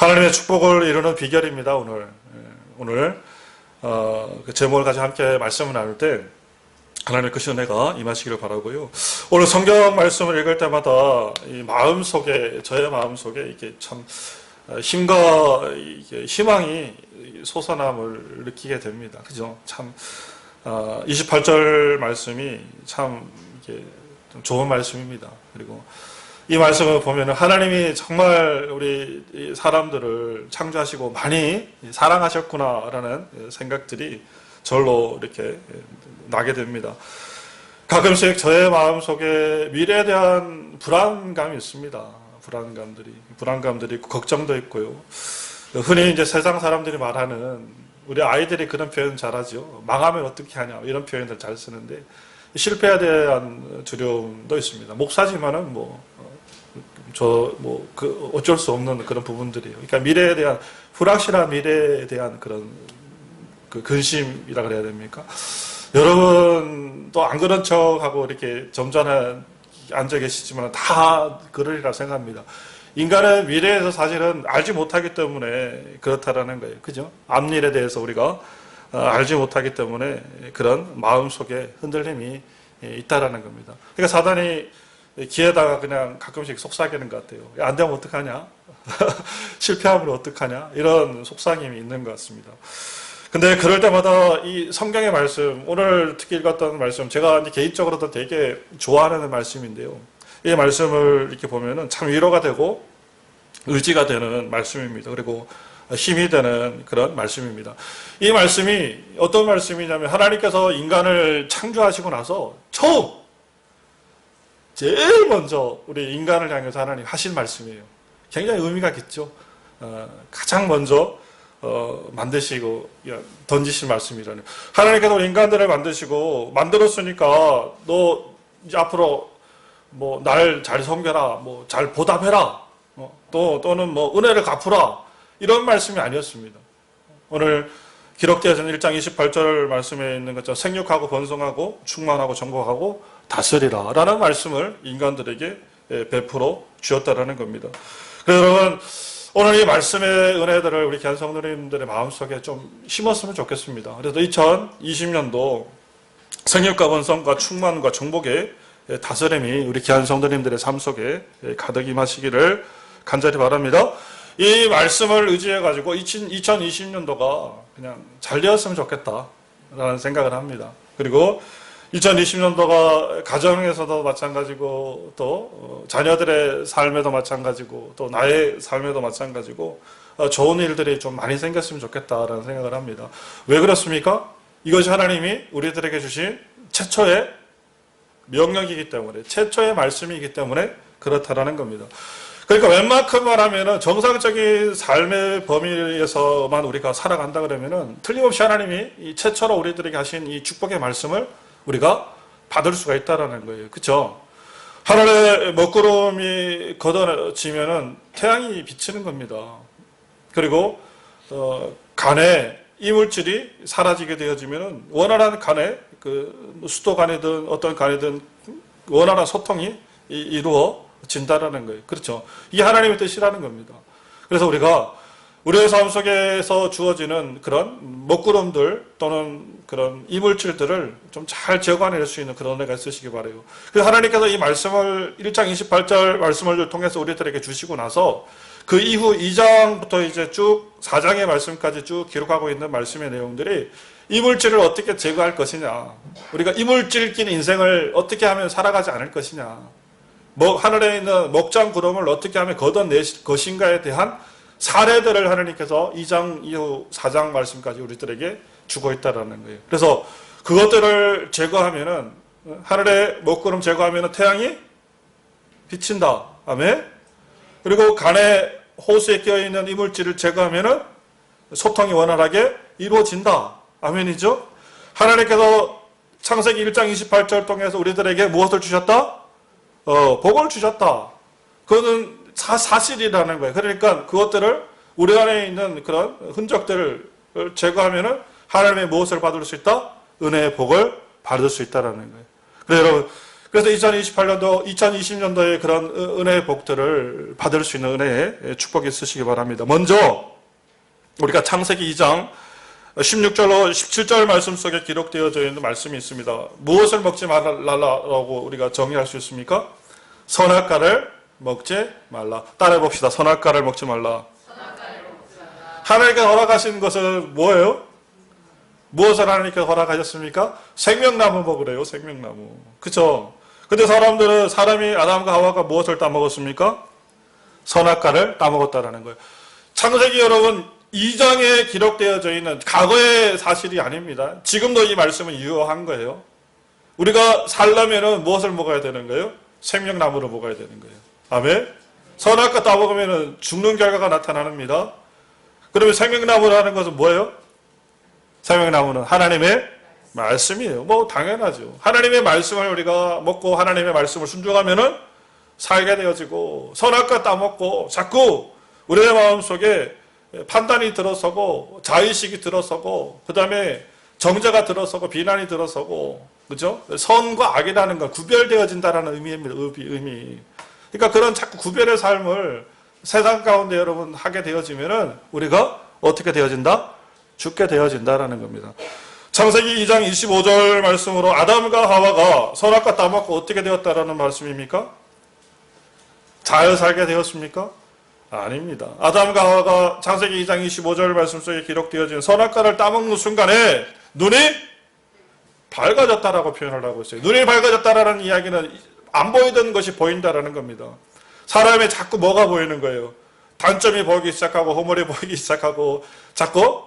하나님의 축복을 이루는 비결입니다. 오늘 그 제목을 가지고 함께 말씀을 나눌 때 하나님의 그 은혜가 임하시기를 바라고요. 오늘 성경 말씀을 읽을 때마다 이 마음 속에, 저의 마음 속에 이게 참 힘과 희망이 솟아남을 느끼게 됩니다. 그죠? 참 28절 말씀이 참 이게 좀 좋은 말씀입니다. 그리고 이 말씀을 보면 하나님이 정말 우리 사람들을 창조하시고 많이 사랑하셨구나라는 생각들이 절로 이렇게 나게 됩니다. 가끔씩 저의 마음속에 미래에 대한 불안감이 있습니다. 불안감들이 있고 걱정도 있고요. 흔히 이제 세상 사람들이 말하는, 우리 아이들이 그런 표현 잘하죠. 망하면 어떻게 하냐 이런 표현들 잘 쓰는데, 실패에 대한 두려움도 있습니다. 목사지만은 어쩔 수 없는 그런 부분들이에요. 그러니까 미래에 대한, 불확실한 미래에 대한 그런 그 근심이라 그래야 됩니까? 여러분도 안 그런 척하고 이렇게 점잖아 앉아 계시지만 다 그러리라 생각합니다. 인간은 미래에서 사실은 알지 못하기 때문에 그렇다라는 거예요. 그죠? 앞일에 대해서 우리가 알지 못하기 때문에 그런 마음속에 흔들림이 있다라는 겁니다. 그러니까 사단이 기회다가 그냥 가끔씩 속삭이는 것 같아요. 안 되면 어떡하냐? 실패하면 어떡하냐? 이런 속삭임이 있는 것 같습니다. 근데 그럴 때마다 이 성경의 말씀, 오늘 특히 읽었던 말씀, 제가 이제 개인적으로도 되게 좋아하는 말씀인데요. 이 말씀을 이렇게 보면은 참 위로가 되고 의지가 되는 말씀입니다. 그리고 힘이 되는 그런 말씀입니다. 이 말씀이 어떤 말씀이냐면, 하나님께서 인간을 창조하시고 나서 제일 먼저 우리 인간을 향해서 하나님 하신 말씀이에요. 굉장히 의미가 깊죠. 가장 먼저 만드시고 던지신 말씀이라네요. 하나님께서 우리 인간들을 만들었으니까 너 이제 앞으로 날 잘 섬겨라, 잘 보답해라, 또는 은혜를 갚으라, 이런 말씀이 아니었습니다. 오늘 기록되어진 1장 28절 말씀에 있는 것처럼 생육하고 번성하고 충만하고 정복하고 다스리라 라는 말씀을 인간들에게 베풀어 주었다라는 겁니다. 그래서 여러분, 오늘 이 말씀의 은혜들을 우리 귀한 성도님들의 마음속에 좀 심었으면 좋겠습니다. 그래서 2020년도 생육과 번성과 충만과 정복의 다스림이 우리 귀한 성도님들의 삶 속에 가득 임하시기를 간절히 바랍니다. 이 말씀을 의지해가지고 2020년도가 그냥 잘 되었으면 좋겠다라는 생각을 합니다. 그리고 2020년도가 가정에서도 마찬가지고, 또 자녀들의 삶에도 마찬가지고, 또 나의 삶에도 마찬가지고, 좋은 일들이 좀 많이 생겼으면 좋겠다라는 생각을 합니다. 왜 그렇습니까? 이것이 하나님이 우리들에게 주신 최초의 명령이기 때문에, 최초의 말씀이기 때문에 그렇다라는 겁니다. 그러니까 웬만큼 말하면은 정상적인 삶의 범위에서만 우리가 살아간다 그러면은 틀림없이 하나님이 이 최초로 우리들에게 하신 이 축복의 말씀을 우리가 받을 수가 있다라는 거예요. 그렇죠? 하늘에 먹구름이 걷어지면은 태양이 비치는 겁니다. 그리고 간에 이물질이 사라지게 되어지면은 원활한 간에, 그 수도 간이든 어떤 간이든 원활한 소통이 이루어진다라는 거예요. 그렇죠? 이게 하나님의 뜻이라는 겁니다. 그래서 우리가 우리의 삶 속에서 주어지는 그런 먹구름들 또는 그런 이물질들을 좀 잘 제거해낼 수 있는 그런 은혜가 있으시기 바라요. 그래서 하나님께서 이 말씀을 1장 28절 말씀을 통해서 우리들에게 주시고 나서 그 이후 2장부터 이제 쭉 4장의 말씀까지 쭉 기록하고 있는 말씀의 내용들이 이물질을 어떻게 제거할 것이냐, 우리가 이물질 낀 인생을 어떻게 하면 살아가지 않을 것이냐, 하늘에 있는 먹장 구름을 어떻게 하면 걷어낼 것인가에 대한 사례들을 하나님께서 2장 이후 4장 말씀까지 우리들에게 주고 있다라는 거예요. 그래서 그것들을 제거하면은, 하늘에 먹구름 제거하면은 태양이 비친다. 아멘. 그리고 간에 호수에 끼어있는 이물질을 제거하면은 소통이 원활하게 이루어진다. 아멘이죠. 하나님께서 창세기 1장 28절 통해서 우리들에게 무엇을 주셨다? 복을 주셨다. 그거는 사실이라는 거예요. 그러니까 그것들을, 우리 안에 있는 그런 흔적들을 제거하면은 하나님의 무엇을 받을 수 있다? 은혜의 복을 받을 수 있다라는 거예요. 그래서 여러분, 그래서 2028년도, 2020년도에 그런 은혜의 복들을 받을 수 있는 은혜의 축복이 있으시기 바랍니다. 먼저 우리가 창세기 2장 16절로 17절 말씀 속에 기록되어져 있는 말씀이 있습니다. 무엇을 먹지 말라라고 우리가 정의할 수 있습니까? 선악과를 먹지 말라. 따라해 봅시다. 선악과를 먹지 말라. 하나님께 허락하신 것은 뭐예요? 무엇을 하나님께 허락하셨습니까? 생명나무 먹으래요. 생명나무. 그쵸? 근데 사람이 아담과 하와가 무엇을 따먹었습니까? 선악과를 따먹었다라는 거예요. 창세기 여러분 2장에 기록되어져 있는 과거의 사실이 아닙니다. 지금도 이 말씀은 유효한 거예요. 우리가 살려면은 무엇을 먹어야 되는 거예요? 생명나무를 먹어야 되는 거예요. 아멘? 선악과 따먹으면 죽는 결과가 나타납니다. 그러면 생명나무라는 것은 뭐예요? 생명나무는 하나님의 말씀이에요. 뭐 당연하죠. 하나님의 말씀을 우리가 먹고 하나님의 말씀을 순종하면은 살게 되어지고, 선악과 따먹고 자꾸 우리의 마음속에 판단이 들어서고 자의식이 들어서고 그 다음에 정죄가 들어서고 비난이 들어서고, 그죠? 선과 악이라는 건 구별되어진다라는 의미입니다. 의미. 그러니까 그런 자꾸 구별의 삶을 세상 가운데 여러분 하게 되어지면은 우리가 어떻게 되어진다? 죽게 되어진다라는 겁니다. 창세기 2장 25절 말씀으로 아담과 하와가 선악과 따먹고 어떻게 되었다라는 말씀입니까? 잘 살게 되었습니까? 아닙니다. 아담과 하와가 창세기 2장 25절 말씀 속에 기록되어진 선악과를 따먹는 순간에 눈이 밝아졌다라고 표현을 하고 있어요. 눈이 밝아졌다라는 이야기는 안 보이던 것이 보인다라는 겁니다. 사람의 자꾸 뭐가 보이는 거예요? 단점이 보이기 시작하고 허물이 보이기 시작하고 자꾸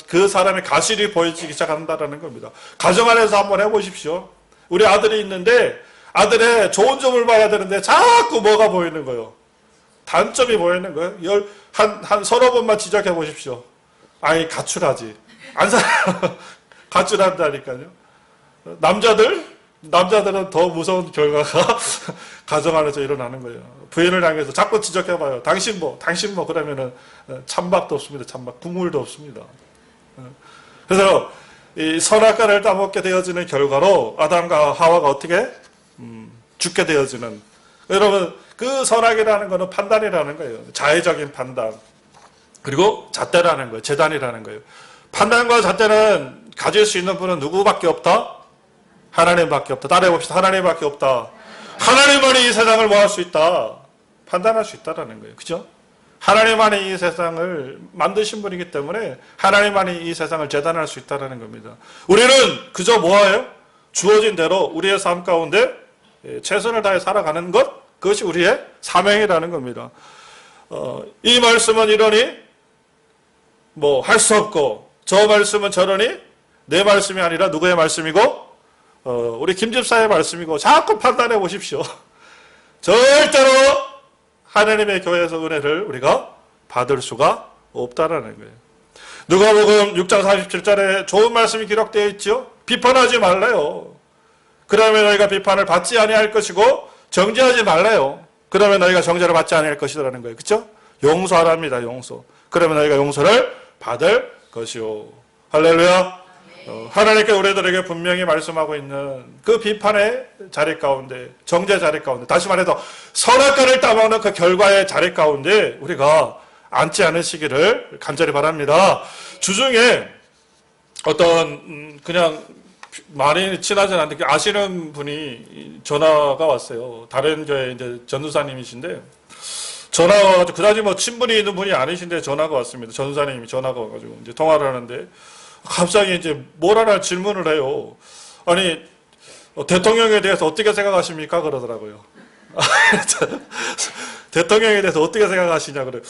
그 사람의 가실이 보이기 시작한다라는 겁니다. 가정 안에서 한번 해보십시오. 우리 아들이 있는데 아들의 좋은 점을 봐야 되는데 자꾸 뭐가 보이는 거예요? 단점이 보이는 거예요. 한 서너 번만 지적해 보십시오. 아니 가출하지. 안 사. 가출한다니까요. 남자들은 더 무서운 결과가 가정 안에서 일어나는 거예요. 부인을 향해서 자꾸 지적해봐요. 당신 뭐 그러면은 찬밥도 없습니다. 찬밥, 국물도 없습니다. 그래서 이 선악과를 따먹게 되어지는 결과로 아담과 하와가 어떻게 죽게 되어지는, 여러분 그 선악이라는 것은 판단이라는 거예요. 자의적인 판단, 그리고 잣대라는 거예요. 재단이라는 거예요. 판단과 잣대는 가질 수 있는 분은 누구밖에 없다? 하나님밖에 없다. 따라해 봅시다. 하나님밖에 없다. 하나님만이 이 세상을 뭐 할 수 있다? 판단할 수 있다라는 거예요. 그죠? 하나님만이 이 세상을 만드신 분이기 때문에 하나님만이 이 세상을 재단할 수 있다라는 겁니다. 우리는 그저 뭐예요? 주어진 대로 우리의 삶 가운데 최선을 다해 살아가는 것, 그것이 우리의 사명이라는 겁니다. 이 말씀은 이러니 뭐 할 수 없고, 저 말씀은 저러니 내 말씀이 아니라 누구의 말씀이고? 우리 김 집사의 말씀이고, 자꾸 판단해 보십시오. 절대로 하나님의 교회에서 은혜를 우리가 받을 수가 없다라는 거예요. 누가복음 6장 47절에 좋은 말씀이 기록되어 있죠. 비판하지 말래요. 그러면 너희가 비판을 받지 아니할 것이고 정죄하지 말래요. 그러면 너희가 정죄를 받지 아니할 것이라는 거예요. 그렇죠? 용서하랍니다. 용서. 그러면 너희가 용서를 받을 것이요. 할렐루야. 하나님께 우리들에게 분명히 말씀하고 있는 그 비판의 자리 가운데, 정죄 자리 가운데, 다시 말해서 선악과를 따먹는 그 결과의 자리 가운데 우리가 앉지 않으시기를 간절히 바랍니다. 주중에 어떤 그냥 많이 친하지 않는데 아시는 분이 전화가 왔어요. 다른 교회 이제 전도사님이신데 전화가 와가지고, 그다지 뭐 친분이 있는 분이 아니신데 전화가 왔습니다. 전도사님이 전화가 와가지고 이제 통화를 하는데 갑자기 이제 뭘 하나 질문을 해요. 아니, 대통령에 대해서 어떻게 생각하십니까? 그러더라고요. 대통령에 대해서 어떻게 생각하시냐 그래요.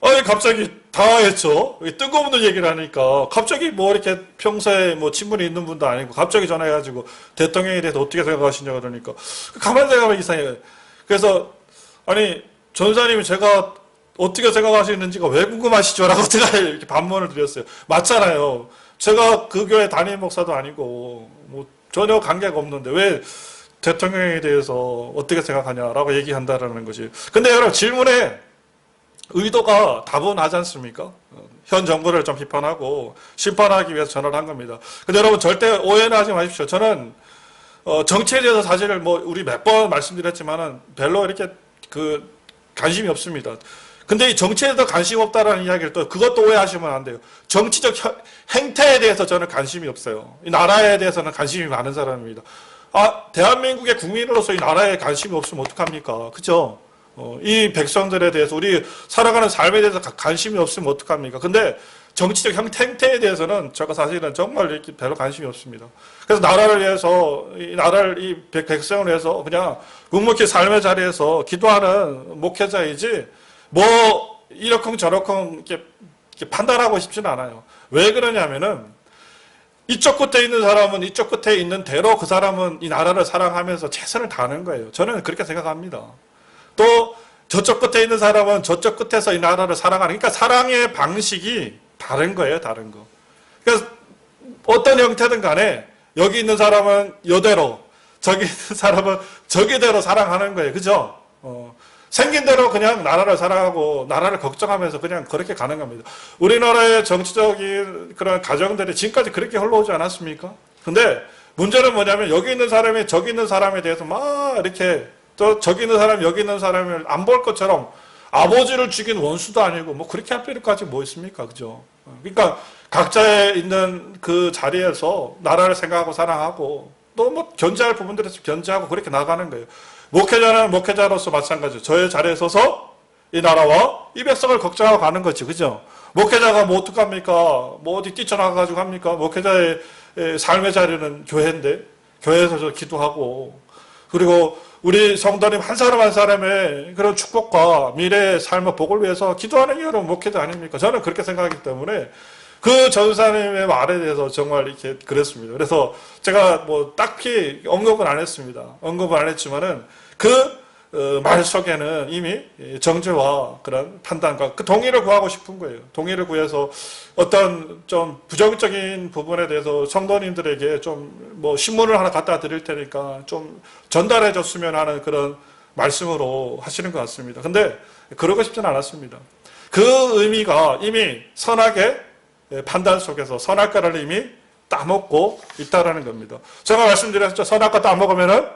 아니, 갑자기 당황했죠. 뜬금없는 얘기를 하니까 갑자기 뭐 이렇게 평소에 뭐 친분이 있는 분도 아니고 갑자기 전화해가지고 대통령에 대해서 어떻게 생각하시냐 그러니까 가만히 생각하면 이상해요. 그래서 아니, 전사님이 제가 어떻게 생각하시는지가 왜 궁금하시죠? 라고 제가 이렇게 반문을 드렸어요. 맞잖아요. 제가 그 교회 담임 목사도 아니고 뭐 전혀 관계가 없는데 왜 대통령에 대해서 어떻게 생각하냐라고 얘기한다라는 것이. 근데 여러분, 질문에 의도가 다분하지 않습니까? 현 정부를 좀 비판하고 심판하기 위해서 전화를 한 겁니다. 근데 여러분 절대 오해는 하지 마십시오. 저는 정치에 대해서 사실 뭐 우리 몇 번 말씀드렸지만은 별로 이렇게 관심이 없습니다. 근데 이 정치에 대해서 관심 없다라는 이야기를 또 그것도 오해하시면 안 돼요. 정치적 행태에 대해서 저는 관심이 없어요. 이 나라에 대해서는 관심이 많은 사람입니다. 대한민국의 국민으로서 이 나라에 관심이 없으면 어떡합니까? 그죠? 이 백성들에 대해서 우리 살아가는 삶에 대해서 관심이 없으면 어떡합니까? 근데 정치적 행태에 대해서는 제가 사실은 정말 이렇게 별로 관심이 없습니다. 그래서 나라를 위해서, 이 백성을 위해서 그냥 묵묵히 삶의 자리에서 기도하는 목회자이지, 뭐, 이러쿵 저러쿵 이렇게 판단하고 싶지는 않아요. 왜 그러냐면은, 이쪽 끝에 있는 사람은 이쪽 끝에 있는 대로 그 사람은 이 나라를 사랑하면서 최선을 다하는 거예요. 저는 그렇게 생각합니다. 또, 저쪽 끝에 있는 사람은 저쪽 끝에서 이 나라를 사랑하는, 그러니까 사랑의 방식이 다른 거예요, 다른 거. 그러니까 어떤 형태든 간에 여기 있는 사람은 이대로, 저기 있는 사람은 저기대로 사랑하는 거예요. 그죠? 생긴 대로 그냥 나라를 사랑하고 나라를 걱정하면서 그냥 그렇게 가는 겁니다. 우리나라의 정치적인 그런 가정들이 지금까지 그렇게 흘러오지 않았습니까? 근데 문제는 뭐냐면 여기 있는 사람이 저기 있는 사람에 대해서 막 이렇게 또 저기 있는 사람 여기 있는 사람을 안 볼 것처럼 아버지를 죽인 원수도 아니고 뭐 그렇게 할 필요까지 뭐 있습니까? 그죠? 그러니까 각자의 있는 그 자리에서 나라를 생각하고 사랑하고 또 뭐 견제할 부분들에서 견제하고 그렇게 나가는 거예요. 목회자는 목회자로서 마찬가지죠. 저의 자리에 서서 이 나라와 이 백성을 걱정하고 가는 거지. 그죠? 목회자가 뭐 어떡합니까? 뭐 어디 뛰쳐나가가지고 합니까? 목회자의 삶의 자리는 교회인데 교회에서 저 기도하고 그리고 우리 성도님 한 사람 한 사람의 그런 축복과 미래의 삶의 복을 위해서 기도하는 게 여러분 목회자 아닙니까? 저는 그렇게 생각하기 때문에 그 전사님의 말에 대해서 정말 이렇게 그랬습니다. 그래서 제가 뭐 딱히 언급은 안 했습니다. 언급은 안 했지만은 그 말 속에는 이미 정죄와 그런 판단과 그 동의를 구하고 싶은 거예요. 동의를 구해서 어떤 좀 부정적인 부분에 대해서 성도님들에게 좀 뭐 신문을 하나 갖다 드릴 테니까 좀 전달해 줬으면 하는 그런 말씀으로 하시는 것 같습니다. 근데 그러고 싶지는 않았습니다. 그 의미가 이미 선악의 판단 속에서 선악과를 이미 따먹고 있다라는 겁니다. 제가 말씀드렸죠. 선악과 따먹으면은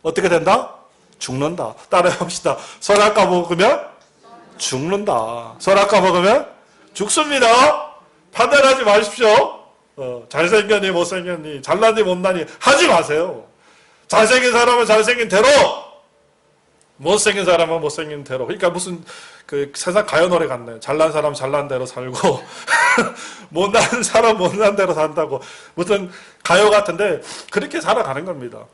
어떻게 된다? 죽는다. 따라해봅시다. 선악과 먹으면 죽는다. 선악과 먹으면 죽습니다. 판단하지 마십시오. 잘생겼니 못생겼니 잘났니 못났니 하지 마세요. 잘생긴 사람은 잘생긴 대로 못생긴 사람은 못생긴 대로. 그러니까 무슨 그 세상 가요 노래 같네. 잘난 사람 잘난 대로 살고 못난 사람 못난 대로 산다고 무슨 가요 같은데 그렇게 살아가는 겁니다.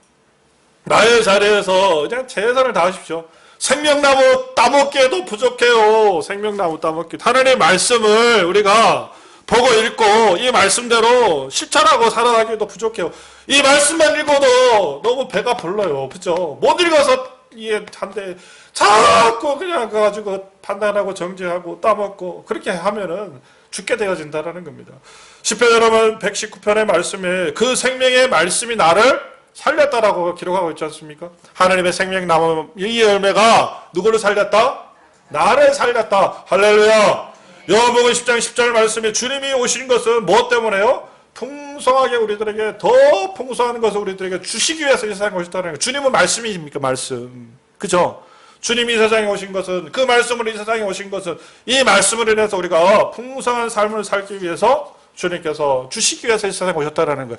나의 자리에서 그냥 최선을 다하십시오. 생명나무 따먹기에도 부족해요. 생명나무 따먹기. 하나님의 말씀을 우리가 보고 읽고 이 말씀대로 실천하고 살아가기에도 부족해요. 이 말씀만 읽어도 너무 배가 불러요. 그죠? 못 읽어서 이해한데 자꾸 그냥 가가지고 판단하고 정죄하고 따먹고 그렇게 하면은 죽게 되어진다라는 겁니다. 시편 여러분 119편의 말씀에 그 생명의 말씀이 나를 살렸다라고 기록하고 있지 않습니까? 하나님의 생명나무 이 열매가 누구를 살렸다? 나를 살렸다. 할렐루야. 요한복음 10장 10절 말씀에 주님이 오신 것은 무엇 때문에요? 풍성하게 우리들에게 더 풍성한 것을 우리들에게 주시기 위해서 이 세상에 오셨다는 거예요. 주님은 말씀이십니까? 말씀. 그죠? 주님이 이 세상에 오신 것은 그 말씀으로 이 세상에 오신 것은 이 말씀으로 인해서 우리가 풍성한 삶을 살기 위해서 주님께서 주시기 위해서 이 세상에 오셨다는 거예요.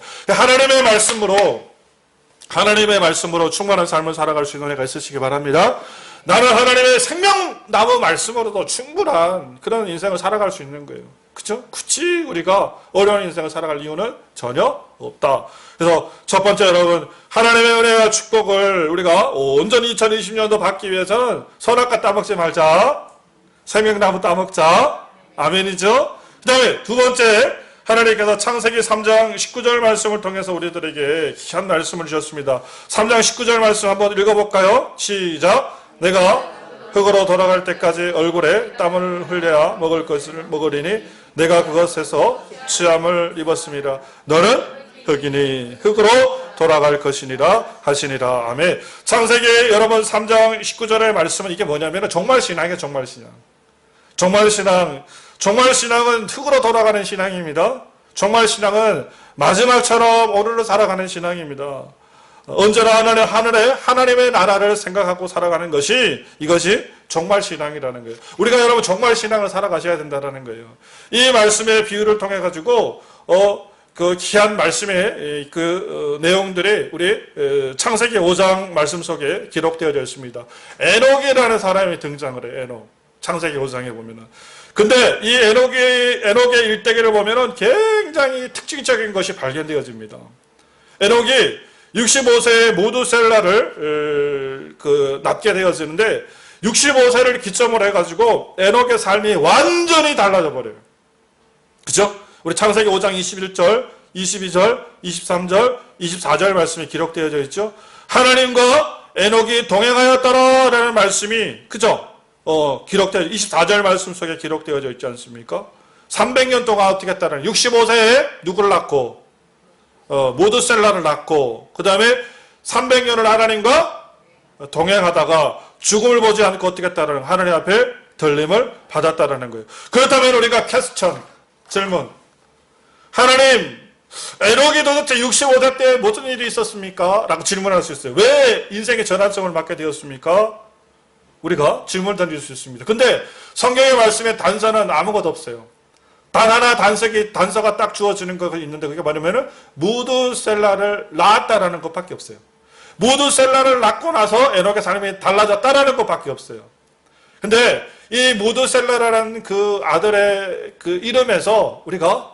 하나님의 말씀으로 충만한 삶을 살아갈 수 있는 은혜가 있으시기 바랍니다. 나는 하나님의 생명나무 말씀으로도 충분한 그런 인생을 살아갈 수 있는 거예요. 그렇죠? 굳이 우리가 어려운 인생을 살아갈 이유는 전혀 없다. 그래서 첫 번째 여러분 하나님의 은혜와 축복을 우리가 온전히 2020년도 받기 위해서는 선악과 따먹지 말자. 생명나무 따먹자. 아멘이죠? 그 다음에 두 번째 하나님께서 창세기 3장 19절 말씀을 통해서 우리들에게 귀한 말씀을 주셨습니다. 3장 19절 말씀 한번 읽어볼까요? 시작. 내가 흙으로 돌아갈 때까지 얼굴에 땀을 흘려야 먹을 것을 먹으리니 내가 그것에서 취함을 입었습니다. 너는 흙이니 흙으로 돌아갈 것이니라 하시니라. 아멘. 창세기 여러분 3장 19절의 말씀은 이게 뭐냐면 종말신앙이에요. 종말신앙. 종말신앙은 흙으로 돌아가는 신앙입니다. 종말신앙은 마지막처럼 오늘로 살아가는 신앙입니다. 언제나 하나님의 나라를 생각하고 살아가는 것이 이것이 정말 신앙이라는 거예요. 우리가 여러분 정말 신앙을 살아가셔야 된다는 거예요. 이 말씀의 비유를 통해 가지고 그 귀한 말씀의 내용들이 우리 창세기 5장 말씀 속에 기록되어져 있습니다. 에녹이라는 사람이 등장을 해요. 에녹. 창세기 5장에 보면은. 근데 이 에녹의 일대기를 보면은 굉장히 특징적인 것이 발견되어집니다. 에녹이 65세에 모두셀라를 낳게 되어지는데 65세를 기점으로 해가지고 에녹의 삶이 완전히 달라져 버려요. 그죠? 우리 창세기 5장 21절, 22절, 23절, 24절 말씀이 기록되어져 있죠. 하나님과 에녹이 동행하였더라라는 말씀이 그죠? 기록되어 24절 말씀 속에 기록되어져 있지 않습니까? 300년 동안 어떻게 했다는 65세에 누구를 낳고 모두셀라를 낳고 그 다음에 300년을 하나님과 동행하다가 죽음을 보지 않고 어떻게 했다는 하나님 앞에 들림을 받았다라는 거예요. 그렇다면 우리가 퀘스천 질문 하나님 에녹이 도대체 65세 때 무슨 일이 있었습니까? 라고 질문할 수 있어요. 왜 인생의 전환점을 맞게 되었습니까? 우리가 질문을 던질 수 있습니다. 근데 성경의 말씀에 단서는 아무것도 없어요. 단 하나 단서가 딱 주어지는 것이 있는데 그게 뭐냐면은 무두셀라를 낳았다라는 것밖에 없어요. 무두셀라를 낳고 나서 에녹의 삶이 달라졌다라는 것밖에 없어요. 근데 이 무두셀라라는 그 아들의 그 이름에서 우리가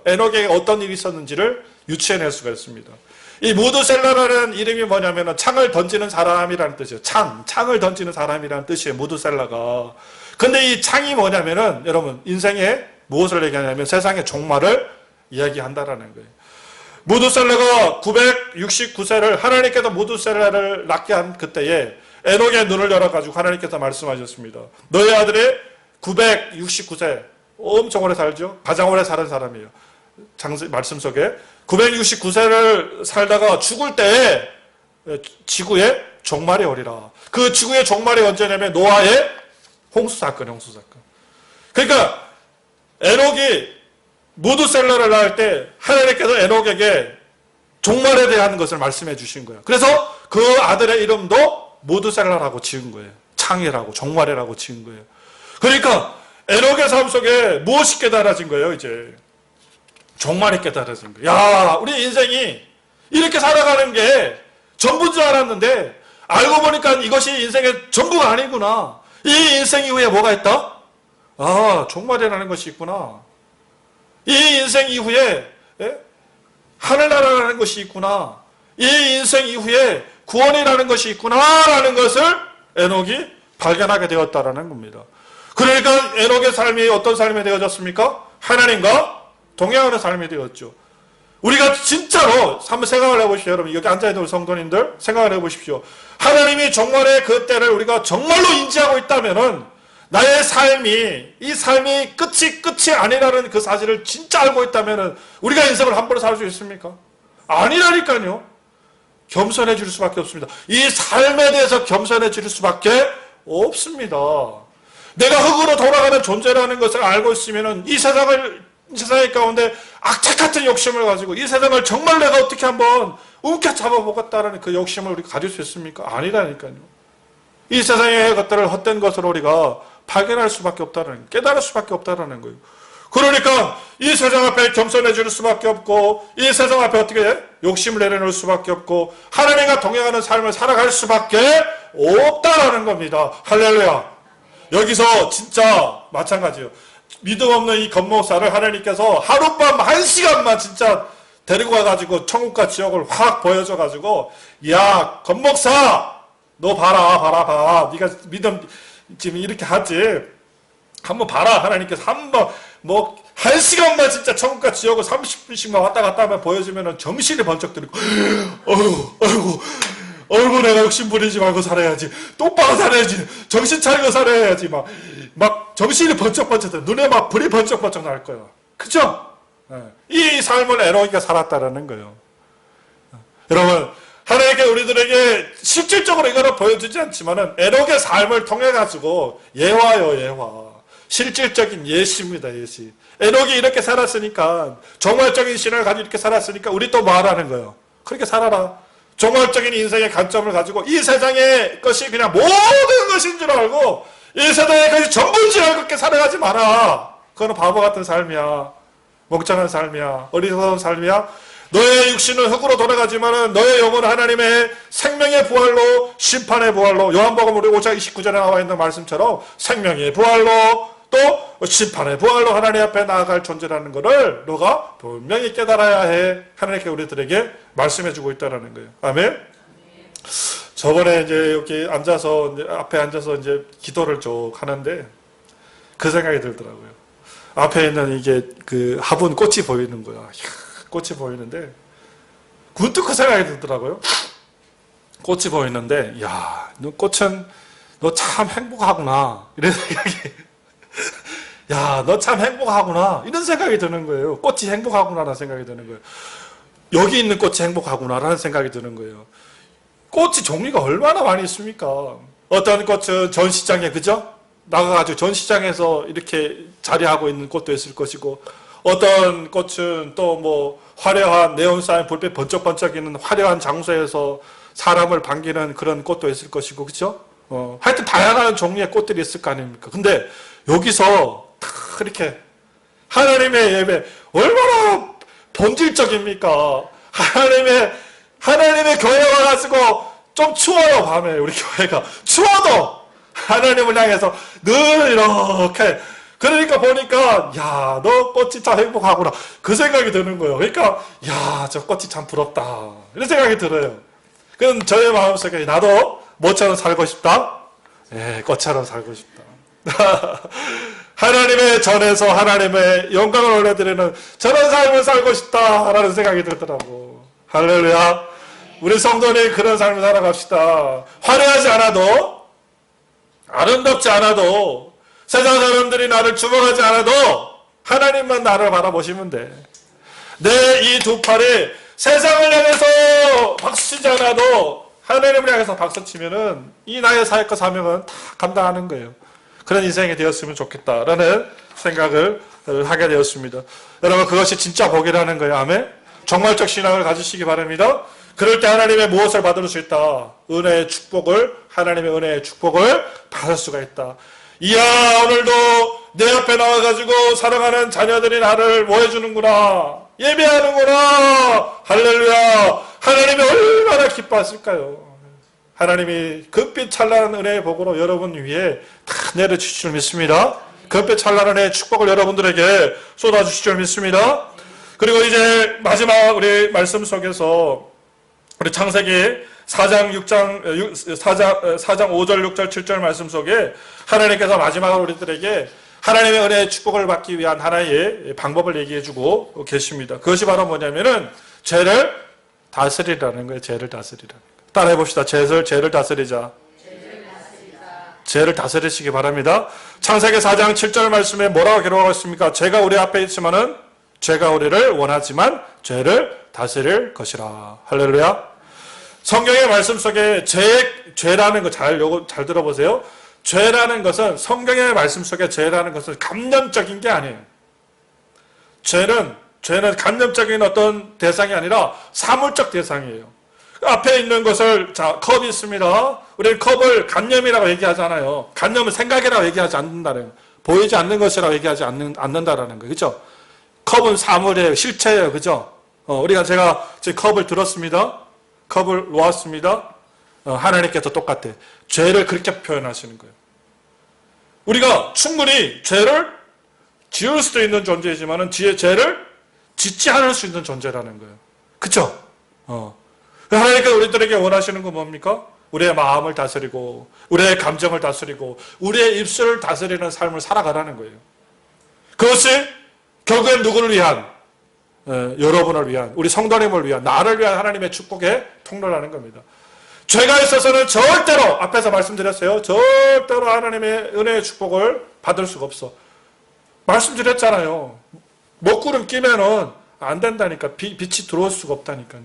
에녹에게 어떤 일이 있었는지를 유추해낼 수가 있습니다. 이 무두셀라라는 이름이 뭐냐면은 창을 던지는 사람이라는 뜻이에요. 창을 던지는 사람이라는 뜻이에요. 무두셀라가. 근데 이 창이 뭐냐면은 여러분 인생에 무엇을 얘기하냐면 세상의 종말을 이야기한다라는 거예요. 무두셀라가 969세를 하나님께서 무두셀라를 낳게 한 그때에 에녹의 눈을 열어가지고 하나님께서 말씀하셨습니다. 너희 아들이 969세 엄청 오래 살죠. 가장 오래 사는 사람이에요. 말씀 속에 969세를 살다가 죽을 때에 지구의 종말이 오리라. 그 지구의 종말이 언제냐면 노아의 홍수 사건. 그러니까 에녹이 무두셀라를 낳을 때 하나님께서 에녹에게 종말에 대한 것을 말씀해 주신 거예요. 그래서 그 아들의 이름도 무두셀라라고 지은 거예요. 창이라고 종말이라고 지은 거예요. 그러니까 에녹의 삶 속에 무엇이 깨달아진 거예요? 이제 종말이 깨달아진 거예요. 야, 우리 인생이 이렇게 살아가는 게 전부인 줄 알았는데 알고 보니까 이것이 인생의 전부가 아니구나. 이 인생 이후에 뭐가 있다? 아, 종말이라는 것이 있구나. 이 인생 이후에 하늘나라라는 것이 있구나. 이 인생 이후에 구원이라는 것이 있구나라는 것을 에녹이 발견하게 되었다라는 겁니다. 그러니까 에녹의 삶이 어떤 삶이 되어졌습니까? 하나님과 동행하는 삶이 되었죠. 우리가 진짜로 한번 생각을 해보십시오. 여러분 여기 앉아있는 성도님들 생각을 해보십시오. 하나님이 종말의 그 때를 우리가 정말로 인지하고 있다면은 나의 삶이 이 삶이 끝이 아니라는 그 사실을 진짜 알고 있다면은 우리가 인생을 함부로 살 수 있습니까? 아니라니까요. 겸손해질 수밖에 없습니다. 이 삶에 대해서 겸손해질 수밖에 없습니다. 내가 흙으로 돌아가는 존재라는 것을 알고 있으면은 이 세상의 가운데 악착 같은 욕심을 가지고 이 세상을 정말 내가 어떻게 한번 움켜잡아보겠다는 그 욕심을 우리가 가질 수 있습니까? 아니라니까요. 이 세상의 것들을 헛된 것으로 우리가 발견할 수밖에 없다는, 깨달을 수밖에 없다는 거예요. 그러니까 이 세상 앞에 겸손해질 수밖에 없고 이 세상 앞에 어떻게 욕심을 내려놓을 수밖에 없고 하나님과 동행하는 삶을 살아갈 수밖에 없다라는 겁니다. 할렐루야. 여기서 진짜 마찬가지예요. 믿음 없는 이 건목사를 하나님께서 하룻밤 1시간만 진짜 데리고 가가지고 천국과 지옥을 확 보여줘가지고 야 건목사 너 봐라 네가 믿음 지금 이렇게 하지 한번 봐라. 하나님께서 한번 뭐 1시간만 진짜 천국과 지옥을 30분씩만 왔다 갔다 하면 보여주면은 정신이 번쩍 들고 어이구 내가 욕심 부리지 말고 살아야지. 똑바로 살아야지. 정신 차리고 살아야지. 막 정신이 번쩍번쩍 눈에 막 불이 번쩍번쩍 날 거야. 그죠? 이 삶을 에녹이가 살았다라는 거예요. 여러분 하나님께 우리들에게 실질적으로 이거를 보여주지 않지만은 에녹의 삶을 통해 가지고 예화. 실질적인 예시입니다. 예시. 에녹이 이렇게 살았으니까 정말적인 신을 가지고 이렇게 살았으니까 우리 또 뭐 하라는 거예요? 그렇게 살아라. 종말적인 인생의 관점을 가지고 이 세상의 것이 그냥 모든 것인 줄 알고 이 세상의 것이 전부인 줄 알고 그렇게 살아가지 마라. 그거는 바보 같은 삶이야. 멍청한 삶이야. 어리석은 삶이야. 너의 육신은 흙으로 돌아가지만은 너의 영혼은 하나님의 생명의 부활로 심판의 부활로 요한복음 우리 5장 29절에 나와 있는 말씀처럼 생명의 부활로 또 심판의 부활로 하나님 앞에 나아갈 존재라는 것을 너가 분명히 깨달아야 해. 하나님께 우리들에게 말씀해주고 있다는 거예요. 아멘. 저번에 이제 여기 앉아서 이제 앞에 앉아서 이제 기도를 쭉 하는데 그 생각이 들더라고요. 앞에 있는 이게 그 화분 꽃이 보이는 거야. 꽃이 보이는데 문득 그 생각이 들더라고요. 꽃이 보이는데 야, 너 꽃은 너 참 행복하구나 이런 생각이 야, 너 참 행복하구나 이런 생각이 드는 거예요. 꽃이 행복하구나라는 생각이 드는 거예요. 여기 있는 꽃이 행복하구나라는 생각이 드는 거예요. 꽃이 종류가 얼마나 많이 있습니까? 어떤 꽃은 전시장에 그죠? 나가가지고 전시장에서 이렇게 자리하고 있는 꽃도 있을 것이고 어떤 꽃은 또 뭐 화려한 네온 사인 불빛 번쩍번쩍이는 화려한 장소에서 사람을 반기는 그런 꽃도 있을 것이고 그죠? 하여튼 다양한 종류의 꽃들이 있을 거 아닙니까? 근데 여기서 다 이렇게 하나님의 예배 얼마나 본질적입니까? 하나님의 교회 와가지고 좀 추워요. 밤에 우리 교회가 추워도 하나님을 향해서 늘 이렇게 그러니까 보니까 야, 너 꽃이 참 행복하구나 그 생각이 드는 거예요. 그러니까 야, 저 꽃이 참 부럽다 이런 생각이 들어요. 그럼 저의 마음속에 나도 뭐처럼 살고 싶다? 예, 꽃처럼 살고 싶다. 하나님의 전에서 하나님의 영광을 올려드리는 저런 삶을 살고 싶다라는 생각이 들더라고. 할렐루야. 우리 성도님 그런 삶을 살아갑시다. 화려하지 않아도 아름답지 않아도 세상 사람들이 나를 주목하지 않아도 하나님만 나를 바라보시면 돼. 내 이 두 팔이 세상을 향해서 박수치지 않아도 하나님을 향해서 박수치면은 이 나의 사역과 사명은 다 감당하는 거예요. 그런 인생이 되었으면 좋겠다라는 생각을 하게 되었습니다. 여러분 그것이 진짜 복이라는 거예요. 아멘. 정말적 신앙을 가지시기 바랍니다. 그럴 때 하나님의 무엇을 받을 수 있다? 은혜의 축복을 하나님의 은혜의 축복을 받을 수가 있다. 이야 오늘도 내 앞에 나와가지고 사랑하는 자녀들이 나를 뭐 해주는구나 예배하는구나 할렐루야 하나님이 얼마나 기뻐하실까요? 하나님이 금빛 찬란한 은혜의 복으로 여러분 위에 다 내려주실 줄 믿습니다. 금빛 찬란한 은혜의 축복을 여러분들에게 쏟아주실 줄 믿습니다. 그리고 이제 마지막 우리 말씀 속에서 우리 창세기 4장 5절 6절 7절 말씀 속에 하나님께서 마지막으로 우리들에게 하나님의 은혜의 축복을 받기 위한 하나의 방법을 얘기해주고 계십니다. 그것이 바로 뭐냐면은 죄를 다스리라는 거예요. 죄를 다스리라. 따라해 봅시다. 죄를 다스리자. 죄를 다스리시기 바랍니다. 창세기 4장 7절 말씀에 뭐라고 기록하고 있습니까? 죄가 우리 앞에 있으면은 죄가 우리를 원하지만 죄를 다스릴 것이라. 할렐루야. 성경의 말씀 속에 죄라는 거 잘 들어보세요. 죄라는 것은 성경의 말씀 속에 죄라는 것은 감염적인 게 아니에요. 죄는 감염적인 어떤 대상이 아니라 사물적 대상이에요. 앞에 있는 것을 자 컵이 있습니다. 우리는 컵을 감염이라고 얘기하잖아요. 감염은 생각이라고 얘기하지 않는다는 거예요. 보이지 않는 것이라고 얘기하지 않는다라는 거예요. 그렇죠? 컵은 사물이에요. 실체예요. 그죠? 제가 지금 컵을 들었습니다. 컵을 놓았습니다. 하나님께서 똑같아. 죄를 그렇게 표현하시는 거예요. 우리가 충분히 죄를 지을 수도 있는 존재이지만 죄를 짓지 않을 수 있는 존재라는 거예요. 그쵸? 하나님께서 우리들에게 원하시는 건 뭡니까? 우리의 마음을 다스리고 우리의 감정을 다스리고 우리의 입술을 다스리는 삶을 살아가라는 거예요. 그것이 결국엔 누구를 위한? 여러분을 위한, 우리 성도님을 위한, 나를 위한 하나님의 축복의 통로라는 겁니다. 죄가 있어서는 절대로 앞에서 말씀드렸어요. 절대로 하나님의 은혜의 축복을 받을 수가 없어. 말씀드렸잖아요. 먹구름 끼면은 안 된다니까. 빛이 들어올 수가 없다니까요.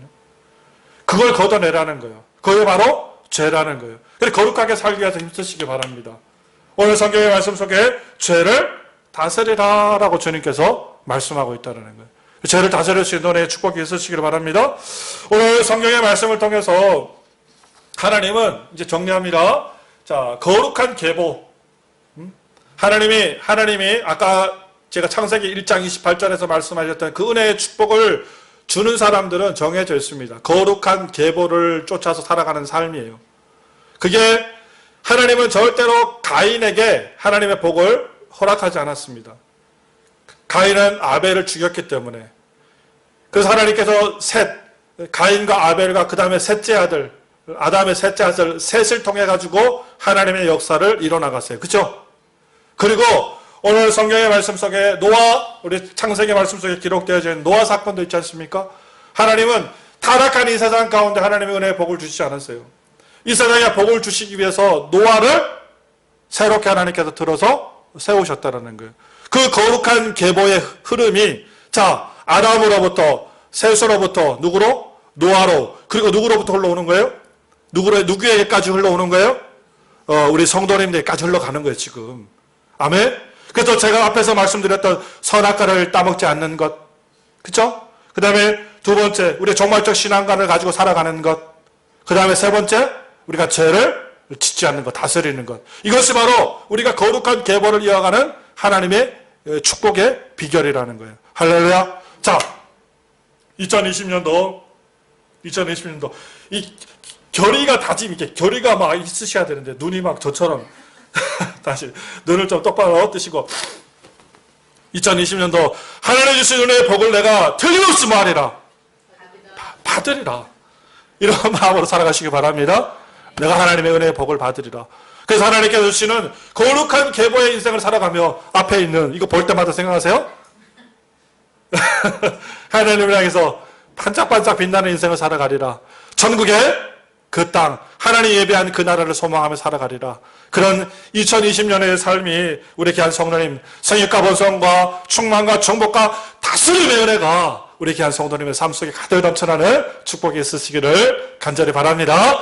그걸 걷어내라는 거예요. 그게 바로 죄라는 거예요. 그래서 거룩하게 살기 위해서 힘쓰시기 바랍니다. 오늘 성경의 말씀 속에 죄를 다스리라라고 주님께서 말씀하고 있다는 거예요. 죄를 다스릴 수 있는 은혜의 축복이 있으시기를 바랍니다. 오늘 성경의 말씀을 통해서 하나님은 이제 정리합니다. 자, 거룩한 계보. 하나님이 아까 제가 창세기 1장 28절에서 말씀하셨던 그 은혜의 축복을 주는 사람들은 정해져 있습니다. 거룩한 계보를 쫓아서 살아가는 삶이에요. 그게 하나님은 절대로 가인에게 하나님의 복을 허락하지 않았습니다. 가인은 아벨을 죽였기 때문에. 그래서 하나님께서 가인과 아벨과 그 다음에 셋째 아들, 아담의 셋째 아들 셋을 통해 가지고 하나님의 역사를 이뤄나갔어요. 그렇죠? 그리고 오늘 성경의 말씀 속에 우리 창세기 말씀 속에 기록되어져 있는 노아 사건도 있지 않습니까? 하나님은 타락한 이 세상 가운데 하나님의 은혜의 복을 주시지 않았어요. 이 세상에 복을 주시기 위해서 노아를 새롭게 하나님께서 들어서 세우셨다는 거예요. 그 거룩한 계보의 흐름이 아담으로부터 셋으로부터 누구로? 노아로. 그리고 누구로부터 흘러오는 거예요? 누구에게까지 흘러오는 거예요? 우리 성도님들에게까지 흘러가는 거예요, 지금. 아멘? 그래서 제가 앞에서 말씀드렸던 선악과를 따먹지 않는 것. 그쵸? 그 다음에 두 번째, 우리의 종말적 신앙관을 가지고 살아가는 것. 그 다음에 세 번째, 우리가 죄를 짓지 않는 것, 다스리는 것. 이것이 바로 우리가 거룩한 계보를 이어가는 하나님의 축복의 비결이라는 거예요. 할렐루야. 자, 2020년도 이 결의가 결의가 막 있으셔야 되는데 눈이 막 저처럼 다시 눈을 좀 똑바로 뜨시고 2020년도 하나님 주신 은혜의 복을 내가 틀림없이 뭐하리라? 받으리라. 이런 마음으로 살아가시기 바랍니다. 내가 하나님의 은혜의 복을 받으리라. 그래서 하나님께서 주시는 거룩한 계보의 인생을 살아가며 앞에 있는 이거 볼 때마다 생각하세요? 하나님을 향해서 반짝반짝 빛나는 인생을 살아가리라. 전국의 그 땅, 하나님 예배한 그 나라를 소망하며 살아가리라. 그런 2020년의 삶이 우리 귀한 성도님 생육과 번성과 충만과 정복과 다스림의 은혜가 우리 귀한 성도님의 삶 속에 가득 넘쳐나는 축복이 있으시기를 간절히 바랍니다.